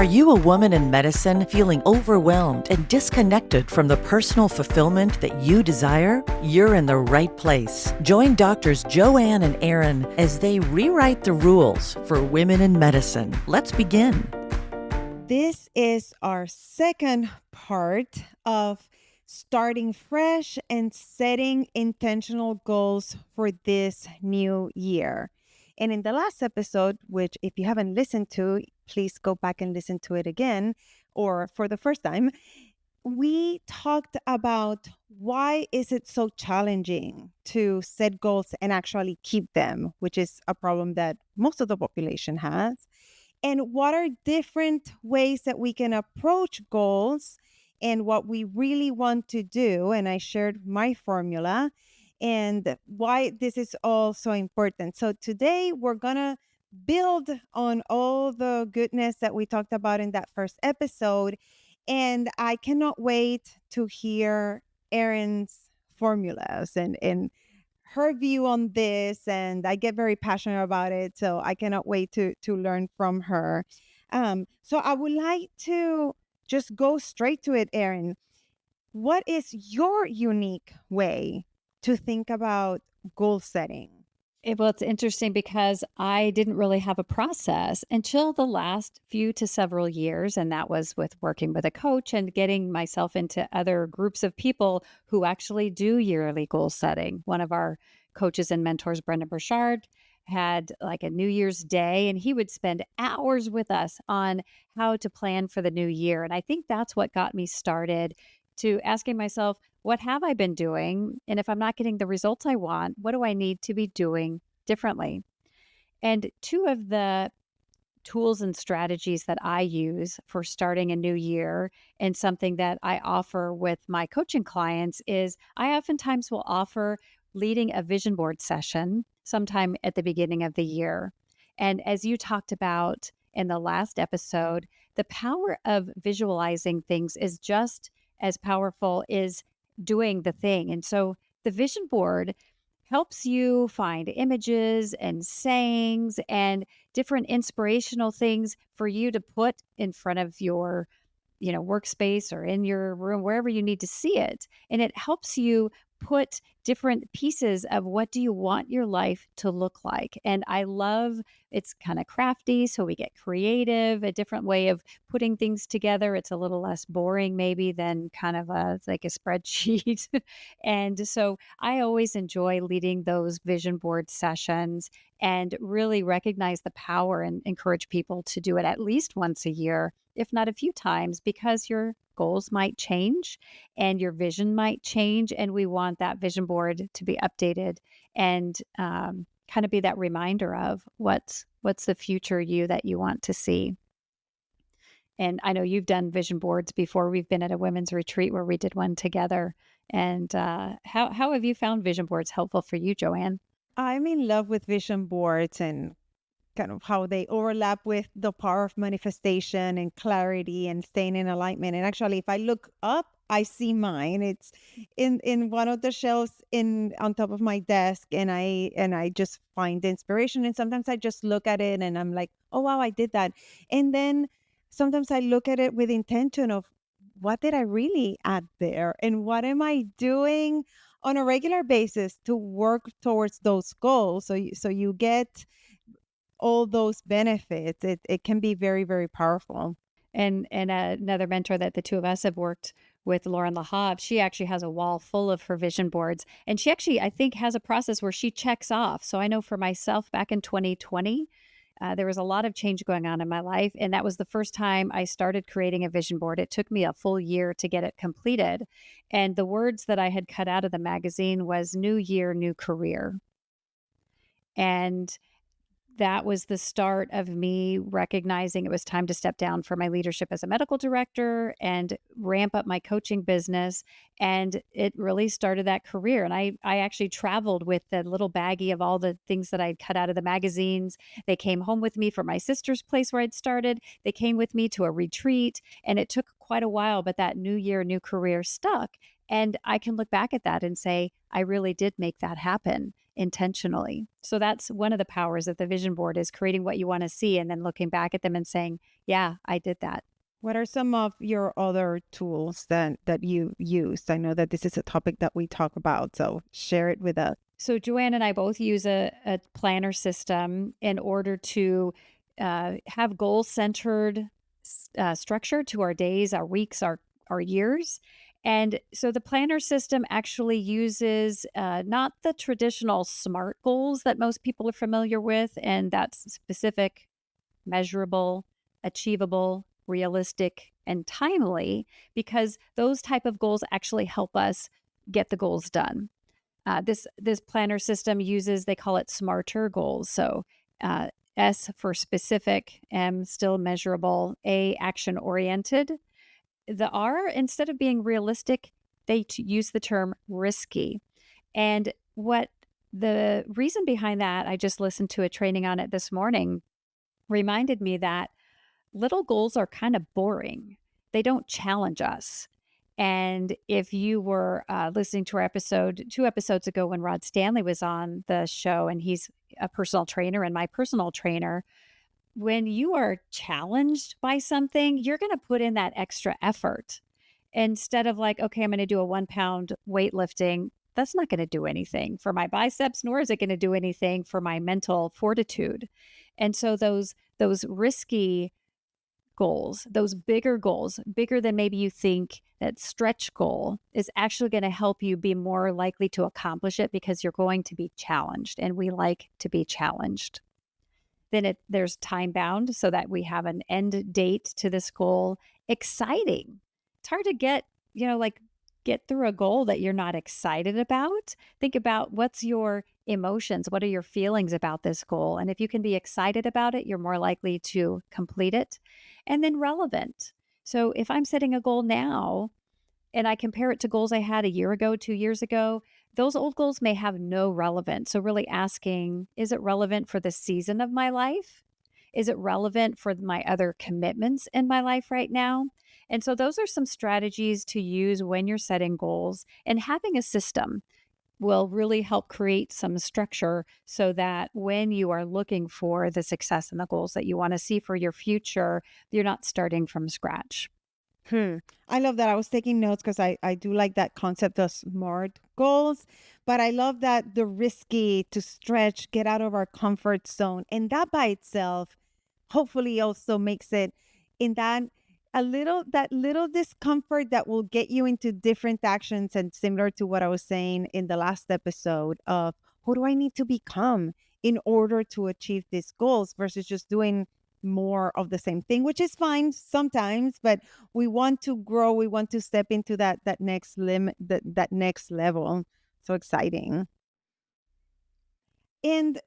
you a woman in medicine feeling overwhelmed and disconnected from the personal fulfillment that you desire? You're in the right place. Join doctors Joanne and Aaron as they rewrite the rules for women in medicine. Let's begin. This is our second part of starting fresh and setting intentional goals for this new year. And in the last episode, which if you haven't listened to, please go back and listen to it again or for the first time, we talked about why is it so challenging to set goals and actually keep them, which is a problem that most of the population has, and what are different ways that we can approach goals and what we really want to do. And I shared my formula and why this is all so important. So today we're going to build on all the goodness that we talked about in that first episode. And I cannot wait to hear Erin's formulas and her view on this, and I get very passionate about it, so I cannot wait to learn from her. So I would like to just go straight to it, Erin. What is your unique way to think about goal setting? It's interesting because I didn't really have a process until the last few to several years. And that was with working with a coach and getting myself into other groups of people who actually do yearly goal setting. One of our coaches and mentors, Brendan Burchard, had like a New Year's Day, and he would spend hours with us on how to plan for the new year. And I think that's what got me started to asking myself, what have I been doing? And if I'm not getting the results I want, what do I need to be doing differently? And two of the tools and strategies that I use for starting a new year and something that I offer with my coaching clients is I oftentimes will offer leading a vision board session sometime at the beginning of the year. And as you talked about in the last episode, the power of visualizing things is just as powerful as doing the thing. And so the vision board helps you find images and sayings and different inspirational things for you to put in front of your workspace or in your room, wherever you need to see it. And it helps you put different pieces of what do you want your life to look like. And I love it's kind of crafty, so we get creative, a different way of putting things together. It's a little less boring maybe than kind of like a spreadsheet. And so I always enjoy leading those vision board sessions and really recognize the power and encourage people to do it at least once a year, if not a few times, because your goals might change and your vision might change. And we want that vision board to be updated and kind of be that reminder of what's the future you that you want to see. And I know you've done vision boards before. We've been at a women's retreat where we did one together. And how have you found vision boards helpful for you, Joanne? I'm in love with vision boards and kind of how they overlap with the power of manifestation and clarity and staying in alignment. And actually, if I look up, I see mine. It's in one of the shelves in on top of my desk, and I just find inspiration. And sometimes I just look at it and I'm like, oh wow, I did that. And then sometimes I look at it with intention of what did I really add there, and what am I doing on a regular basis to work towards those goals. So you get all those benefits. It can be very, very powerful. And another mentor that the two of us have worked with, Lauren Lahab, she actually has a wall full of her vision boards. And she actually, I think, has a process where she checks off. So I know for myself back in 2020, there was a lot of change going on in my life. And that was the first time I started creating a vision board. It took me a full year to get it completed. And the words that I had cut out of the magazine was new year, new career. And that was the start of me recognizing it was time to step down from my leadership as a medical director and ramp up my coaching business. And it really started that career. And I actually traveled with the little baggie of all the things that I'd cut out of the magazines. They came home with me from my sister's place where I'd started. They came with me to a retreat, and it took quite a while, but that new year, new career stuck. And I can look back at that and say, I really did make that happen. intentionally. So that's one of the powers of the vision board, is creating what you want to see and then looking back at them and saying, yeah, I did that. What are some of your other tools that you use? I know that this is a topic that we talk about, so share it with us. So Joanne and I both use a planner system in order to have goal-centered structure to our days, our weeks, our years. And so the planner system actually uses not the traditional SMART goals that most people are familiar with, and that's specific, measurable, achievable, realistic, and timely, because those type of goals actually help us get the goals done. This planner system uses, they call it smarter goals. So uh, S for specific, M still measurable, A action oriented. The R, instead of being realistic, they use the term risky. And what the reason behind that, I just listened to a training on it this morning, reminded me that little goals are kind of boring. They don't challenge us. And if you were listening to our episode 2 episodes ago when Rod Stanley was on the show, and he's a personal trainer and my personal trainer, when you are challenged by something, you're going to put in that extra effort instead of like, okay, I'm going to do a 1 pound weightlifting. That's not going to do anything for my biceps, nor is it going to do anything for my mental fortitude. And so those risky goals, those bigger goals, bigger than maybe you think, that stretch goal is actually going to help you be more likely to accomplish it because you're going to be challenged, and we like to be challenged. Then there's time bound, so that we have an end date to this goal. Exciting. It's hard to get through a goal that you're not excited about. Think about, what's your emotions? What are your feelings about this goal? And if you can be excited about it, you're more likely to complete it. And then relevant. So if I'm setting a goal now and I compare it to goals I had a year ago, 2 years ago, those old goals may have no relevance. So really asking, is it relevant for the season of my life? Is it relevant for my other commitments in my life right now? And so those are some strategies to use when you're setting goals, and having a system will really help create some structure so that when you are looking for the success and the goals that you want to see for your future, you're not starting from scratch. I love that. I was taking notes because I do like that concept of SMART goals, but I love that the risky, to stretch, get out of our comfort zone. And that by itself hopefully also makes it in that little discomfort that will get you into different actions, and similar to what I was saying in the last episode of who do I need to become in order to achieve these goals, versus just doing more of the same thing, which is fine sometimes, but we want to grow, we want to step into that next that next level. So exciting. And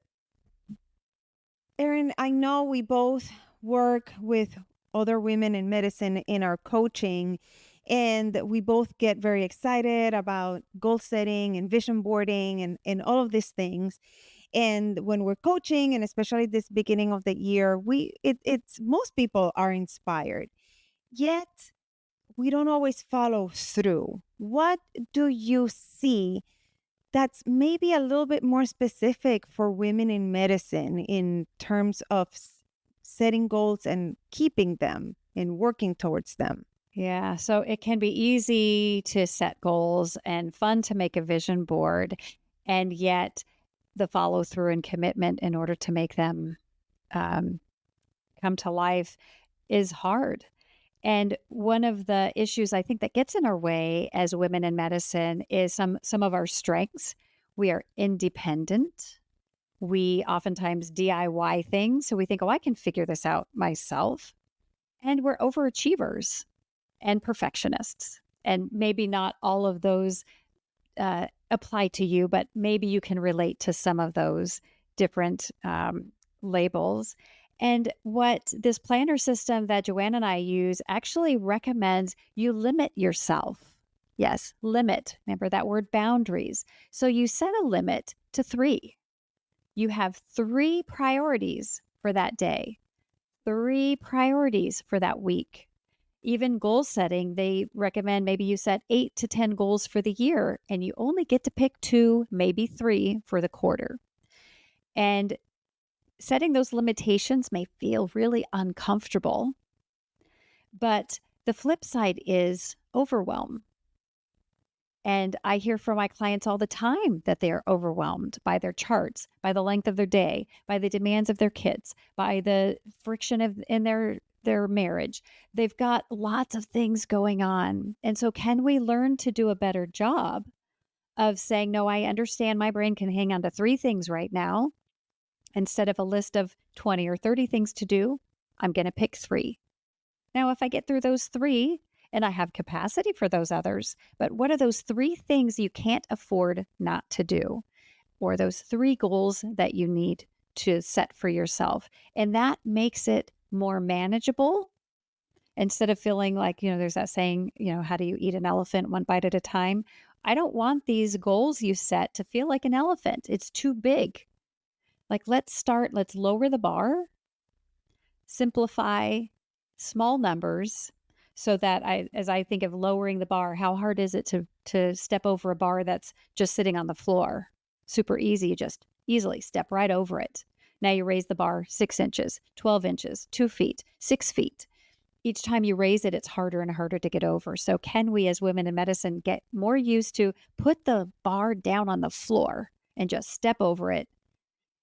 Erin, I know we both work with other women in medicine in our coaching, and we both get very excited about goal setting and vision boarding and all of these things. And when we're coaching, and especially this beginning of the year, it's most people are inspired. Yet we don't always follow through. What do you see that's maybe a little bit more specific for women in medicine in terms of setting goals and keeping them and working towards them? Yeah, so it can be easy to set goals and fun to make a vision board, and yet the follow through and commitment in order to make them um, come to life is hard. And one of the issues I think that gets in our way as women in medicine is some of our strengths. We are independent. We oftentimes DIY things. So we think, oh, I can figure this out myself. And we're overachievers and perfectionists. And maybe not all of those apply to you, but maybe you can relate to some of those different labels. And what this planner system that Joanne and I use actually recommends you limit yourself. Yes, limit. Remember that word, boundaries. So you set a limit to 3. You have 3 priorities for that day, 3 priorities for that week. Even goal setting, they recommend maybe you set 8 to 10 goals for the year and you only get to pick 2, maybe 3 for the quarter. And setting those limitations may feel really uncomfortable, but the flip side is overwhelm. And I hear from my clients all the time that they are overwhelmed by their charts, by the length of their day, by the demands of their kids, by the friction in their marriage. They've got lots of things going on. And so can we learn to do a better job of saying, "No, I understand my brain can hang on to 3 things right now instead of a list of 20 or 30 things to do. I'm going to pick 3." Now, if I get through those 3 and I have capacity for those others, but what are those 3 things you can't afford not to do? Or those 3 goals that you need to set for yourself? And that makes it more manageable instead of feeling like, there's that saying, how do you eat an elephant one bite at a time? I don't want these goals you set to feel like an elephant. It's too big. Like, let's lower the bar, simplify small numbers so that as I think of lowering the bar, how hard is it to step over a bar that's just sitting on the floor? Super easy. You just easily step right over it. Now you raise the bar 6 inches, 12 inches, 2 feet, 6 feet. Each time you raise it, it's harder and harder to get over. So can we as women in medicine get more used to put the bar down on the floor and just step over it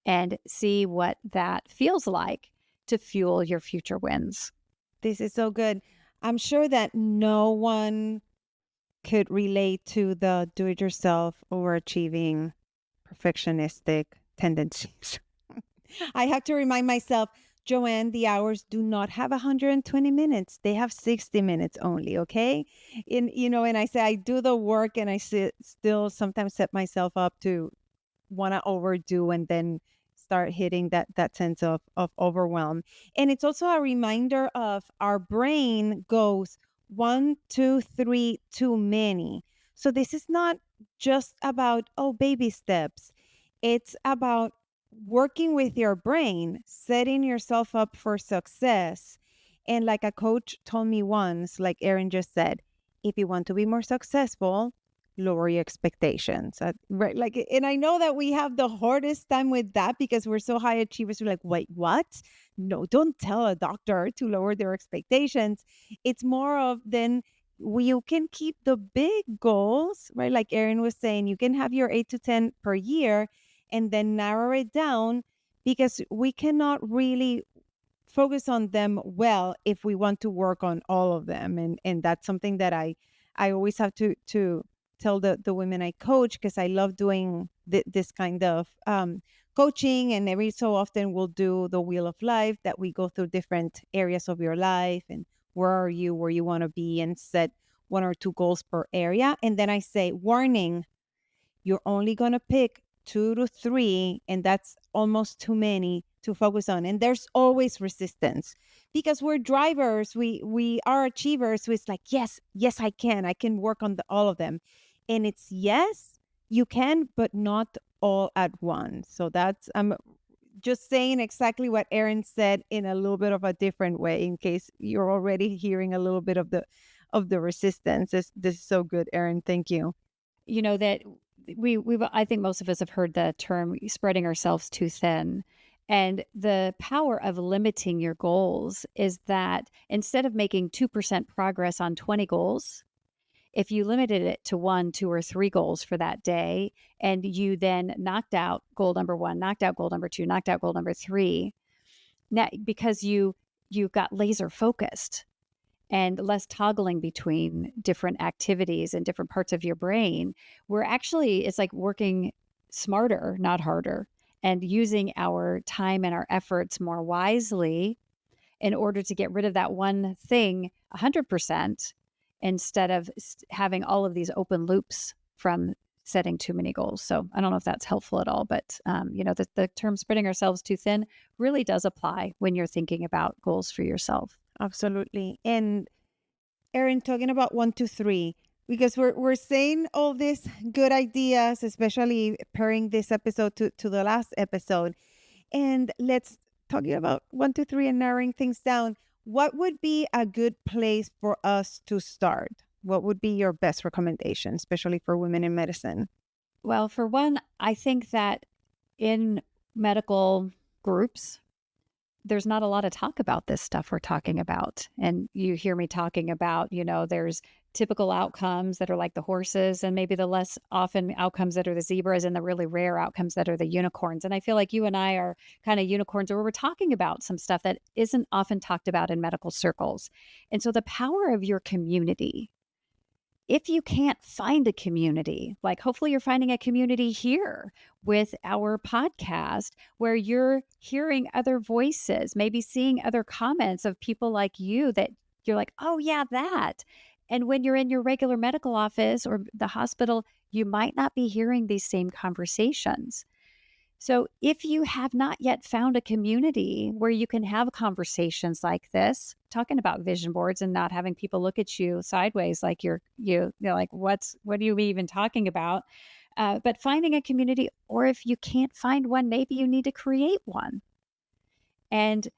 and see what that feels like to fuel your future wins? This is so good. I'm sure that no one could relate to the do it yourself, overachieving, perfectionistic tendencies. I have to remind myself, Joanne, the hours do not have 120 minutes. They have 60 minutes only, okay? And I say I do the work and I still sometimes set myself up to want to overdo and then start hitting that sense of overwhelm. And it's also a reminder of our brain goes 1, 2, 3, too many. So this is not just about, oh, baby steps. It's about working with your brain, setting yourself up for success. And like a coach told me once, like Erin just said, if you want to be more successful, lower your expectations. Right. Like, and I know that we have the hardest time with that because we're so high achievers. We're like, wait, what? No, don't tell a doctor to lower their expectations. It's more of then you can keep the big goals, right? Like Erin was saying, you can have your 8 to 10 per year and then narrow it down because we cannot really focus on them well if we want to work on all of them. And that's something that I always have to tell the women I coach, because I love doing this kind of coaching. And every so often we'll do the wheel of life, that we go through different areas of your life and where you want to be, and set 1 or 2 goals per area. And then I say, warning, you're only going to pick 2 to 3, and that's almost too many to focus on. And there's always resistance because we're drivers, we are achievers. So it's like, yes, I can work on all of them. And it's yes, you can, but not all at once. So that's just saying exactly what Erin said in a little bit of a different way, in case you're already hearing a little bit of the resistance. This is so good, Erin. Thank you. That I think most of us have heard the term spreading ourselves too thin. And the power of limiting your goals is that instead of making 2% progress on 20 goals, if you limited it to 1, 2, or 3 goals for that day, and you then knocked out goal number 1, knocked out goal number 2, knocked out goal number 3, now, because you got laser focused and less toggling between different activities and different parts of your brain, it's like working smarter, not harder, and using our time and our efforts more wisely in order to get rid of that one thing 100%, instead of having all of these open loops from setting too many goals. So I don't know if that's helpful at all, but the term spreading ourselves too thin really does apply when you're thinking about goals for yourself. Absolutely. And Erin, talking about 1, 2, 3, because we're saying all these good ideas, especially pairing this episode to the last episode. And let's talking about 1, 2, 3 and narrowing things down. What would be a good place for us to start? What would be your best recommendation, especially for women in medicine? Well, for one, I think that in medical groups, there's not a lot of talk about this stuff we're talking about. And you hear me talking about, there's typical outcomes that are like the horses, and maybe the less often outcomes that are the zebras, and the really rare outcomes that are the unicorns. And I feel like you and I are kind of unicorns where we're talking about some stuff that isn't often talked about in medical circles. And so the power of your community, if you can't find a community, like hopefully you're finding a community here with our podcast where you're hearing other voices, maybe seeing other comments of people like you that you're like, oh, yeah, that. And when you're in your regular medical office or the hospital, you might not be hearing these same conversations. So, if you have not yet found a community where you can have conversations like this, talking about vision boards and not having people look at you sideways like you're like, what are you even talking about? But finding a community, or if you can't find one, maybe you need to create one. And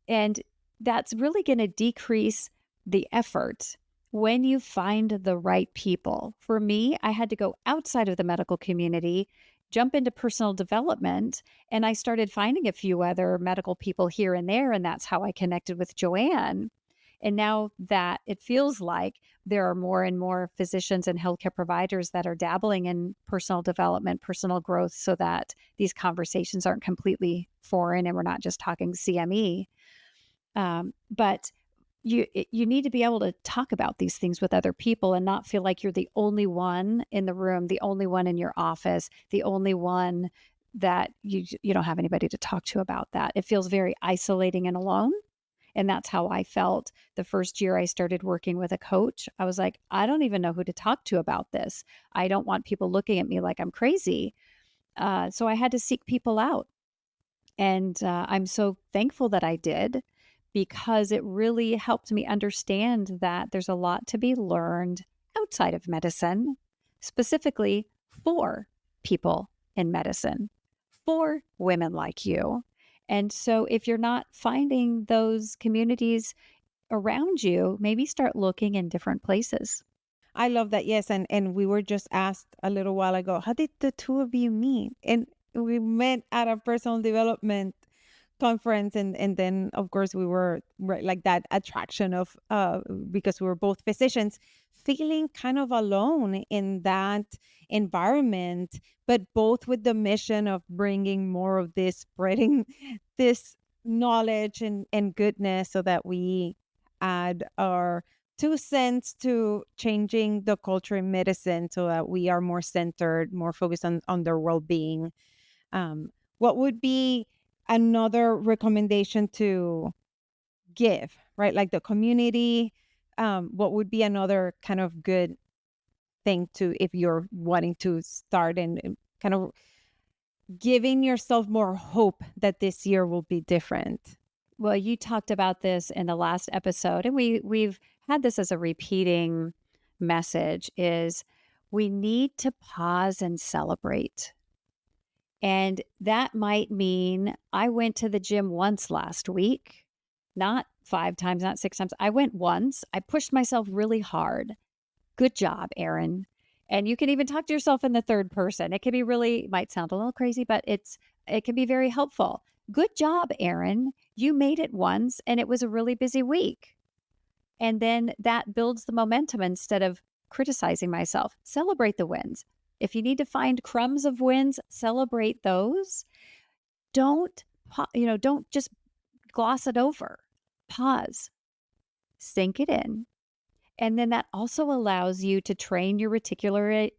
and that's really going to decrease the effort when you find the right people. For me, I had to go outside of the medical community, jump into personal development, and I started finding a few other medical people here and there. And that's how I connected with Joanne. And now that it feels like there are more and more physicians and healthcare providers that are dabbling in personal development, personal growth, so that these conversations aren't completely foreign and we're not just talking CME. But you need to be able to talk about these things with other people and not feel like you're the only one in the room, the only one in your office, the only one that you don't have anybody to talk to about that. It feels very isolating and alone. And that's how I felt the first year I started working with a coach. I was like, I don't even know who to talk to about this. I don't want people looking at me like I'm crazy. So I had to seek people out. And I'm so thankful that I did, because it really helped me understand that there's a lot to be learned outside of medicine, specifically for people in medicine, for women like you. And so if you're not finding those communities around you, maybe start looking in different places. I love that. Yes, and we were just asked a little while ago, how did the two of you meet? And we met at a personal development conference, and then of course we were right, like that attraction of because we were both physicians, feeling kind of alone in that environment, but both with the mission of bringing more of this, spreading this knowledge and goodness, so that we add our 2 cents to changing the culture in medicine, so that we are more centered, more focused on their well-being. What would be another recommendation to give, right? Like the community, what would be another kind of good thing to, if you're wanting to start and kind of giving yourself more hope that this year will be different? Well, you talked about this in the last episode, and we've had this as a repeating message, is we need to pause and celebrate. And that might mean I went to the gym once last week, not 5 times, not 6 times. I went once. I pushed myself really hard. Good job, Erin. And you can even talk to yourself in the third person. It can be really, might sound a little crazy, but it can be very helpful. Good job, Erin. You made it once, and it was a really busy week. And then that builds the momentum instead of criticizing myself. Celebrate the wins. If you need to find crumbs of wins, celebrate those. Don't, don't just gloss it over. Pause, sink it in. And then that also allows you to train your reticular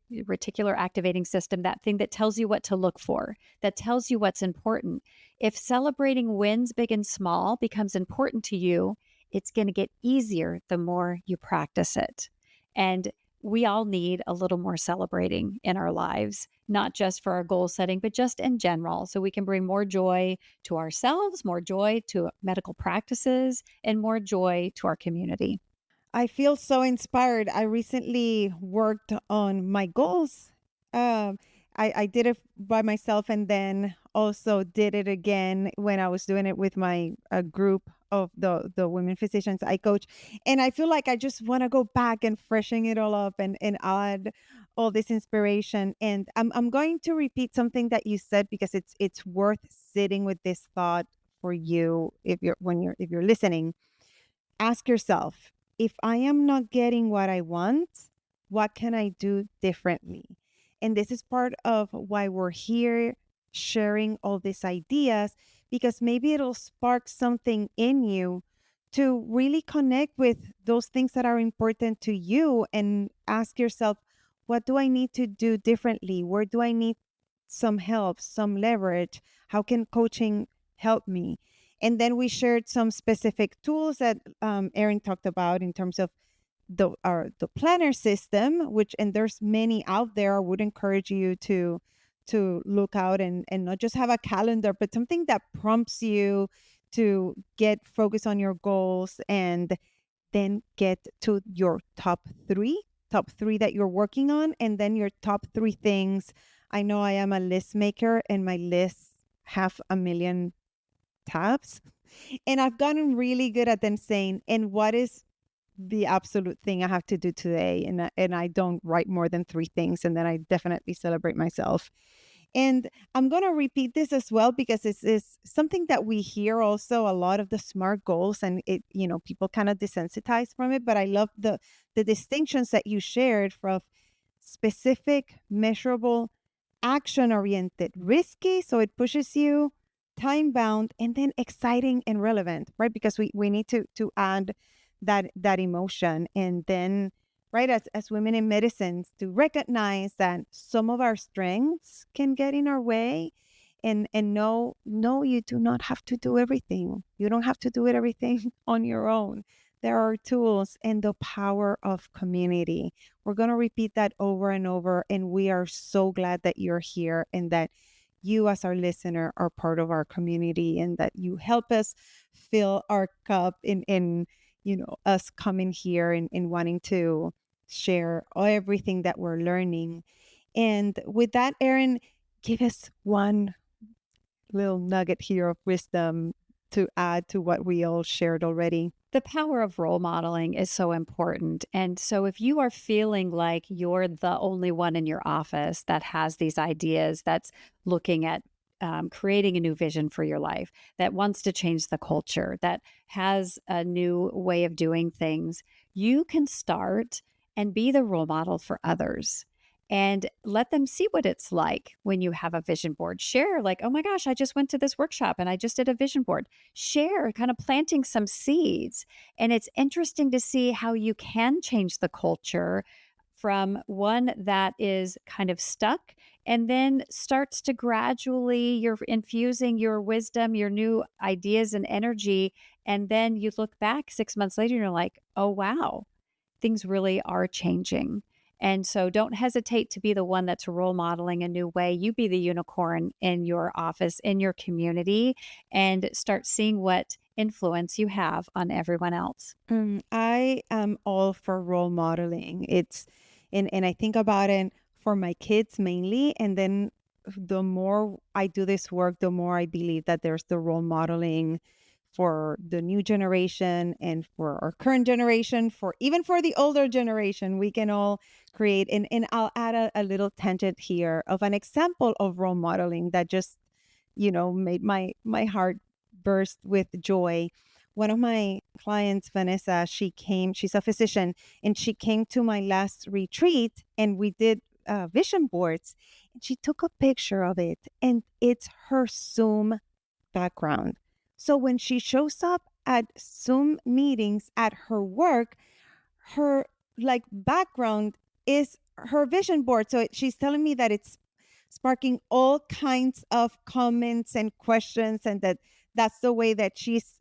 activating system, that thing that tells you what to look for, that tells you what's important. If celebrating wins, big and small, becomes important to you, it's going to get easier the more you practice it. And we all need a little more celebrating in our lives, not just for our goal setting, but just in general, so we can bring more joy to ourselves, more joy to medical practices, and more joy to our community. I feel so inspired. I recently worked on my goals. Um, I did it by myself, and then also did it again when I was doing it with my group of the women physicians I coach. And I feel like I just want to go back and freshen it all up and add all this inspiration. And I'm going to repeat something that you said because it's worth sitting with this thought for you if you're listening. Ask yourself, if I am not getting what I want, what can I do differently? And this is part of why we're here sharing all these ideas, because maybe it'll spark something in you to really connect with those things that are important to you and ask yourself, what do I need to do differently? Where do I need some help, some leverage? How can coaching help me? And then we shared some specific tools that Erin talked about in terms of the planner system, which, and there's many out there. I would encourage you to look out and not just have a calendar, but something that prompts you to get focused on your goals, and then get to your top three that you're working on, and then your top three things. I know I am a list maker, and my lists have a million tabs. And I've gotten really good at then saying, and what is the absolute thing I have to do today? And I don't write more than three things, and then I definitely celebrate myself. And I'm going to repeat this as well because this is something that we hear also a lot of the SMART goals, and people kind of desensitize from it. But I love the distinctions that you shared from specific, measurable, action oriented, risky, so it pushes you, time bound, and then exciting and relevant, right? Because we need to add that emotion. And then, right, as women in medicine, to recognize that some of our strengths can get in our way, and no, you do not have to do everything. You don't have to do it everything on your own. There are tools, and the power of community. We're going to repeat that over and over, and we are so glad that you're here and that you as our listener are part of our community, and that you help us fill our cup in us coming here and wanting to share everything that we're learning. And with that, Erin, give us one little nugget here of wisdom to add to what we all shared already. The power of role modeling is so important. And so, if you are feeling like you're the only one in your office that has these ideas, that's looking at creating a new vision for your life, that wants to change the culture, that has a new way of doing things, you can start and be the role model for others and let them see what it's like when you have a vision board. Share, like, oh my gosh, I just went to this workshop and I just did a vision board. Share, kind of planting some seeds. And it's interesting to see how you can change the culture from one that is kind of stuck and then starts to gradually, you're infusing your wisdom, your new ideas and energy. And then you look back 6 months later and you're like, oh, wow, things really are changing. And so don't hesitate to be the one that's role modeling a new way. You be the unicorn in your office, in your community, and start seeing what influence you have on everyone else. I am all for role modeling. And I think about it for my kids mainly. And then the more I do this work, the more I believe that there's the role modeling for the new generation and for our current generation, for even for the older generation. We can all create. And I'll add a little tangent here of an example of role modeling that just made my heart burst with joy. One of my clients, Vanessa, she's a physician, and she came to my last retreat, and we did vision boards, and she took a picture of it, and it's her Zoom background. So when she shows up at Zoom meetings at her work, her like background is her vision board. So she's telling me that it's sparking all kinds of comments and questions, and that's the way that she's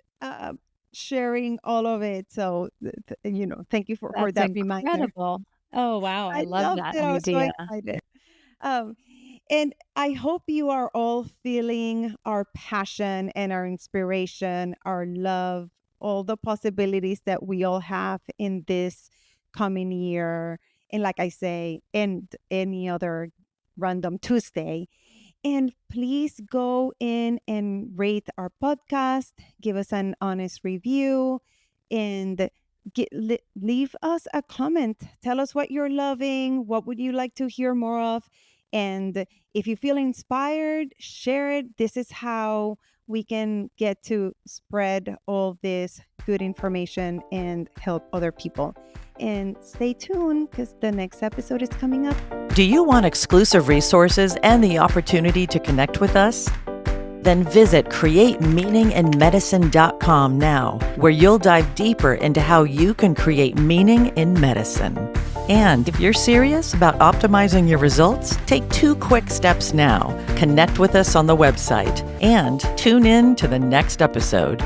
sharing all of it. So thank you for That's that reminder. incredible. Oh, wow. I I love loved that it. I was so idea. excited. Um, and I hope you are all feeling our passion and our inspiration, our love, all the possibilities that we all have in this coming year. And like I say, and any other Random Tuesday. And please go in and rate our podcast, give us an honest review, and leave us a comment. Tell us what you're loving, what would you like to hear more of. And if you feel inspired, share it. This is how we can get to spread all this good information and help other people. And stay tuned because the next episode is coming up. Do you want exclusive resources and the opportunity to connect with us? Then visit createmeaninginmedicine.com now, where you'll dive deeper into how you can create meaning in medicine. And if you're serious about optimizing your results, take 2 quick steps now. Connect with us on the website and tune in to the next episode.